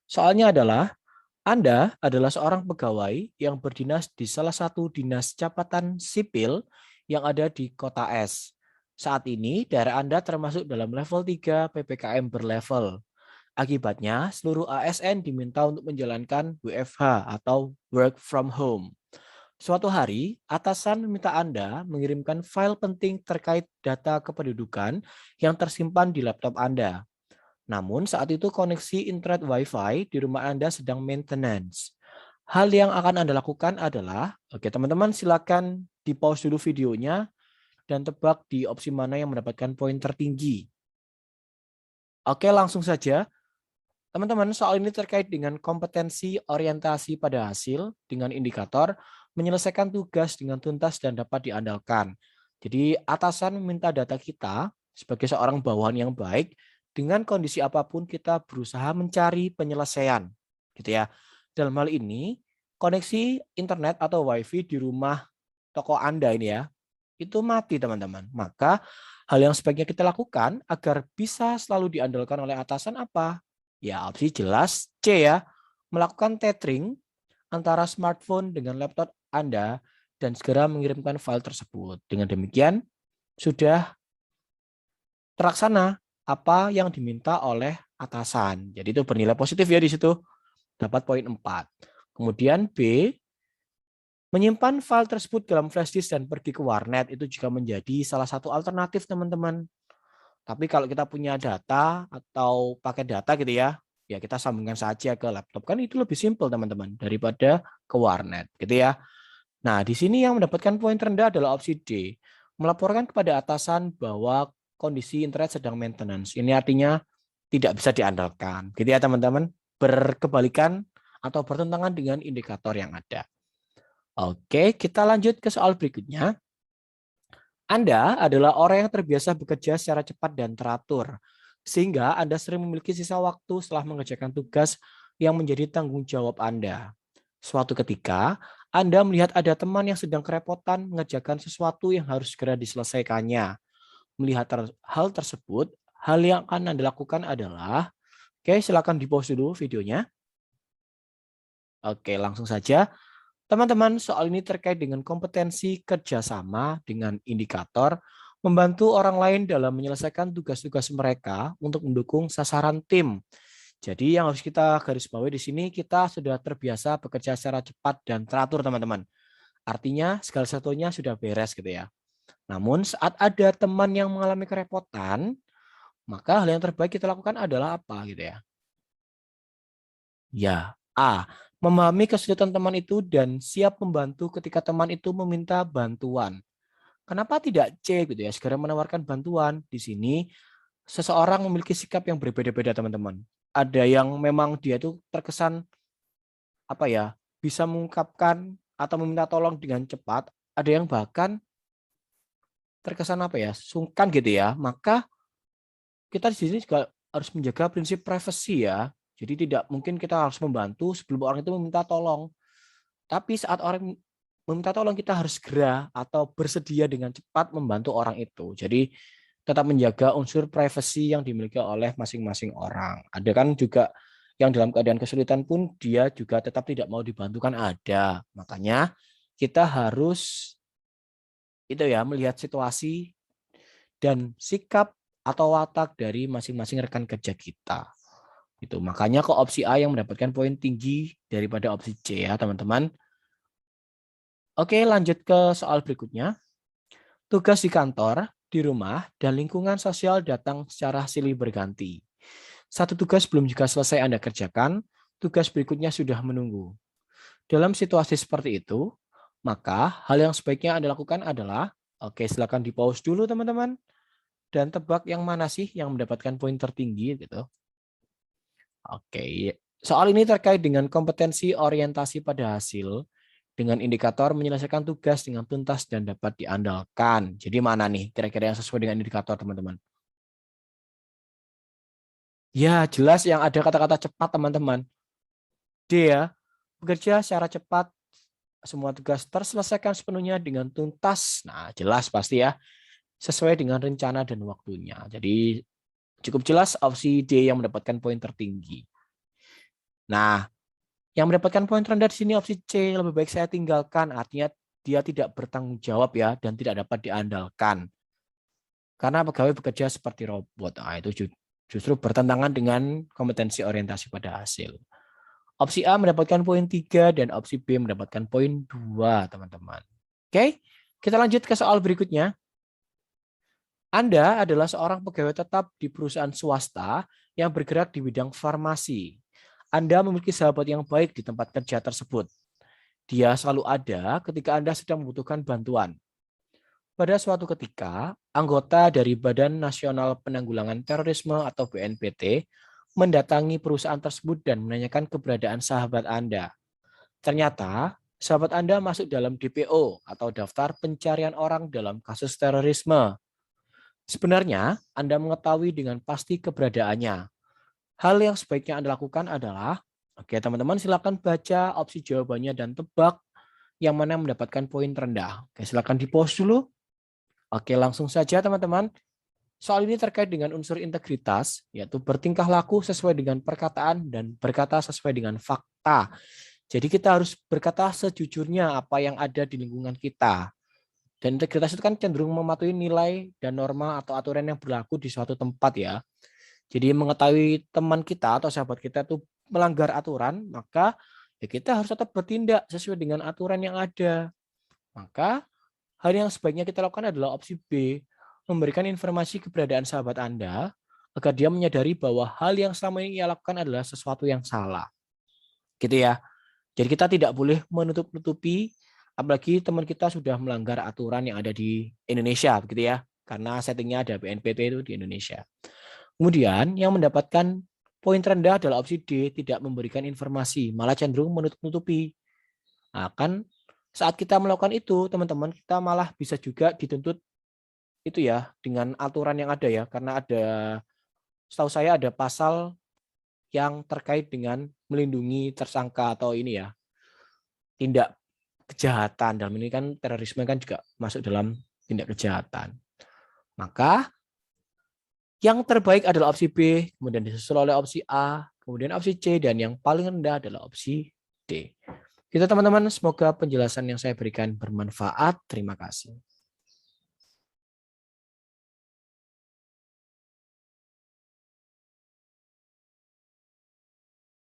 Soalnya adalah Anda adalah seorang pegawai yang berdinas di salah satu dinas catatan sipil yang ada di Kota S. Saat ini daerah Anda termasuk dalam level 3 PPKM berlevel. Akibatnya, seluruh ASN diminta untuk menjalankan WFH atau work from home. Suatu hari, atasan meminta Anda mengirimkan file penting terkait data kependudukan yang tersimpan di laptop Anda. Namun saat itu koneksi internet Wi-Fi di rumah Anda sedang maintenance. Hal yang akan Anda lakukan adalah, oke teman-teman silakan di pause dulu videonya dan tebak di opsi mana yang mendapatkan poin tertinggi. Oke langsung saja. Teman-teman, soal ini terkait dengan kompetensi orientasi pada hasil dengan indikator menyelesaikan tugas dengan tuntas dan dapat diandalkan. Jadi atasan meminta data kita sebagai seorang bawahan yang baik dengan kondisi apapun kita berusaha mencari penyelesaian, gitu ya. Dalam hal ini, koneksi internet atau WiFi di rumah toko Anda ini ya, itu mati teman-teman. Maka hal yang sebaiknya kita lakukan agar bisa selalu diandalkan oleh atasan apa? Ya, opsi jelas C ya, melakukan tethering antara smartphone dengan laptop Anda dan segera mengirimkan file tersebut. Dengan demikian, sudah terlaksana apa yang diminta oleh atasan. Jadi itu bernilai positif ya di situ, dapat poin 4. Kemudian B, menyimpan file tersebut dalam flash disk dan pergi ke warnet itu juga menjadi salah satu alternatif teman-teman. Tapi kalau kita punya data atau pakai data gitu ya, ya kita sambungkan saja ke laptop. Kan itu lebih simpel teman-teman daripada ke warnet gitu ya. Nah di sini yang mendapatkan poin terendah adalah opsi D. Melaporkan kepada atasan bahwa kondisi internet sedang maintenance. Ini artinya tidak bisa diandalkan. Gitu ya teman-teman. Berkebalikan atau bertentangan dengan indikator yang ada. Oke, kita lanjut ke soal berikutnya. Anda adalah orang yang terbiasa bekerja secara cepat dan teratur, sehingga Anda sering memiliki sisa waktu setelah mengerjakan tugas yang menjadi tanggung jawab Anda. Suatu ketika, Anda melihat ada teman yang sedang kerepotan mengerjakan sesuatu yang harus segera diselesaikannya. Melihat hal tersebut, hal yang akan Anda lakukan adalah, oke silakan di pause dulu videonya. Oke, langsung saja. Teman-teman, soal ini terkait dengan kompetensi kerjasama dengan indikator membantu orang lain dalam menyelesaikan tugas-tugas mereka untuk mendukung sasaran tim. Jadi yang harus kita garis bawahi di sini kita sudah terbiasa bekerja secara cepat dan teratur teman-teman. Artinya segala satunya sudah beres gitu ya. Namun saat ada teman yang mengalami kerepotan, maka hal yang terbaik kita lakukan adalah apa gitu ya? Ya, A. Memahami kesulitan teman itu dan siap membantu ketika teman itu meminta bantuan. Kenapa tidak C gitu ya, segera menawarkan bantuan. Di sini seseorang memiliki sikap yang berbeda-beda teman-teman. Ada yang memang dia itu terkesan apa ya, bisa mengungkapkan atau meminta tolong dengan cepat, ada yang bahkan terkesan apa ya, sungkan gitu ya. Maka kita di sini juga harus menjaga prinsip privasi ya. Jadi tidak mungkin kita harus membantu sebelum orang itu meminta tolong. Tapi saat orang meminta tolong kita harus segera atau bersedia dengan cepat membantu orang itu. Jadi tetap menjaga unsur privasi yang dimiliki oleh masing-masing orang. Ada kan juga yang dalam keadaan kesulitan pun dia juga tetap tidak mau dibantu kan ada. Makanya kita harus itu ya melihat situasi dan sikap atau watak dari masing-masing rekan kerja kita. Itu makanya ke opsi A yang mendapatkan poin tinggi daripada opsi C ya teman-teman. Oke, lanjut ke soal berikutnya. Tugas di kantor, di rumah, dan lingkungan sosial datang secara silih berganti. Satu tugas belum juga selesai Anda kerjakan, tugas berikutnya sudah menunggu. Dalam situasi seperti itu, maka hal yang sebaiknya Anda lakukan adalah, oke silakan di pause dulu teman-teman, dan tebak yang mana sih yang mendapatkan poin tertinggi gitu. Oke, soal ini terkait dengan kompetensi orientasi pada hasil dengan indikator menyelesaikan tugas dengan tuntas dan dapat diandalkan. Jadi mana nih kira-kira yang sesuai dengan indikator teman-teman? Ya, jelas yang ada kata-kata cepat teman-teman. D ya, bekerja secara cepat, semua tugas terselesaikan sepenuhnya dengan tuntas. Nah, jelas pasti ya, sesuai dengan rencana dan waktunya. Jadi cukup jelas opsi D yang mendapatkan poin tertinggi. Nah, yang mendapatkan poin terendah di sini opsi C, lebih baik saya tinggalkan. Artinya dia tidak bertanggung jawab ya dan tidak dapat diandalkan. Karena pegawai bekerja seperti robot. Nah, itu justru bertentangan dengan kompetensi orientasi pada hasil. Opsi A mendapatkan poin 3 dan opsi B mendapatkan poin 2, teman-teman. Oke, kita lanjut ke soal berikutnya. Anda adalah seorang pegawai tetap di perusahaan swasta yang bergerak di bidang farmasi. Anda memiliki sahabat yang baik di tempat kerja tersebut. Dia selalu ada ketika Anda sedang membutuhkan bantuan. Pada suatu ketika, anggota dari Badan Nasional Penanggulangan Terorisme atau BNPT mendatangi perusahaan tersebut dan menanyakan keberadaan sahabat Anda. Ternyata, sahabat Anda masuk dalam DPO atau daftar pencarian orang dalam kasus terorisme. Sebenarnya, Anda mengetahui dengan pasti keberadaannya. Hal yang sebaiknya Anda lakukan adalah, oke teman-teman silakan baca opsi jawabannya dan tebak yang mana yang mendapatkan poin terendah. Oke, silakan di-pause dulu. Oke, langsung saja teman-teman. Soal ini terkait dengan unsur integritas, yaitu bertingkah laku sesuai dengan perkataan dan berkata sesuai dengan fakta. Jadi kita harus berkata sejujurnya apa yang ada di lingkungan kita. Dan integritas itu kan cenderung mematuhi nilai dan norma atau aturan yang berlaku di suatu tempat ya. Jadi mengetahui teman kita atau sahabat kita itu melanggar aturan, maka ya kita harus tetap bertindak sesuai dengan aturan yang ada. Maka hal yang sebaiknya kita lakukan adalah opsi B, memberikan informasi keberadaan sahabat Anda agar dia menyadari bahwa hal yang selama ini ia lakukan adalah sesuatu yang salah. Gitu ya. Jadi kita tidak boleh menutup-nutupi apalagi teman kita sudah melanggar aturan yang ada di Indonesia begitu ya. Karena settingnya ada BNPT itu di Indonesia. Kemudian yang mendapatkan poin terendah adalah opsi D, tidak memberikan informasi, malah cenderung menutup-nutupi. Nah, kan saat kita melakukan itu, teman-teman, kita malah bisa juga dituntut itu ya dengan aturan yang ada ya, karena ada, setahu saya ada pasal yang terkait dengan melindungi tersangka atau ini ya, tindak kejahatan. Dalam ini kan terorisme kan juga masuk dalam tindak kejahatan. Maka yang terbaik adalah opsi B, kemudian disusul oleh opsi A, kemudian opsi C, dan yang paling rendah adalah opsi D. Gitu teman-teman, semoga penjelasan yang saya berikan bermanfaat. Terima kasih.